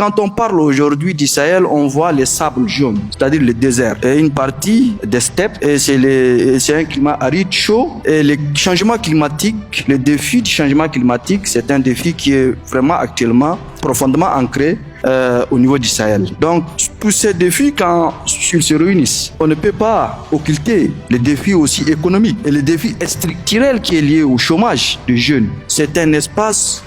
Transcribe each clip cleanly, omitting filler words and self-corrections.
quand on parle aujourd'hui du Sahel, on voit les sables jaunes, c'est-à-dire le désert. Et une partie des steppes, et c'est un climat aride, chaud. Et le changement climatique, le défi du changement climatique, c'est un défi qui est vraiment actuellement profondément ancré au niveau du Sahel. Donc, tous ces défis, quand ils se réunissent, on ne peut pas occulter les défis aussi économiques et le défi structurel qui est lié au chômage des jeunes. C'est un espace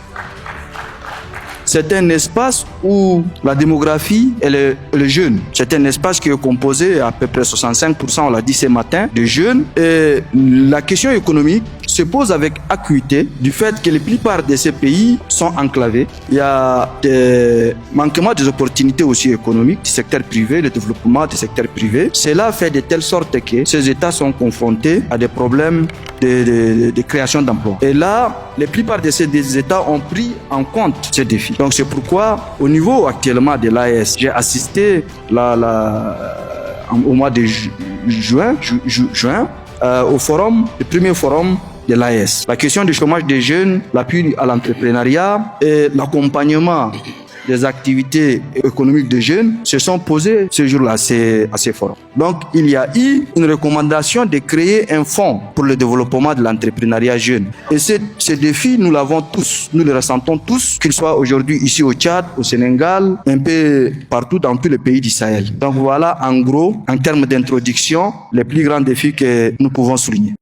où la démographie est le jeune. C'est un espace qui est composé à peu près 65%, on l'a dit ce matin, de jeunes. Et la question économique se pose avec acuité du fait que la plupart de ces pays sont enclavés. Il y a des manquements des opportunités aussi économiques du secteur privé, le développement du secteur privé. Cela fait de telle sorte que ces États sont confrontés à des problèmes de création d'emplois. Et là, la plupart de ces États ont pris en compte ces défis. Donc c'est pourquoi, au niveau actuellement de l'AES, j'ai assisté au mois de juin, au forum, le premier forum de l'AES. La question du chômage des jeunes, l'appui à l'entrepreneuriat et l'accompagnement des activités économiques des jeunes se sont posées ce jour-là à ces forums. Donc, il y a eu une recommandation de créer un fonds pour le développement de l'entrepreneuriat jeune. Et ce défi, nous l'avons tous, nous le ressentons tous, qu'il soit aujourd'hui ici au Tchad, au Sénégal, un peu partout dans tous les pays du Sahel. Donc voilà, en gros, en termes d'introduction, les plus grands défis que nous pouvons souligner.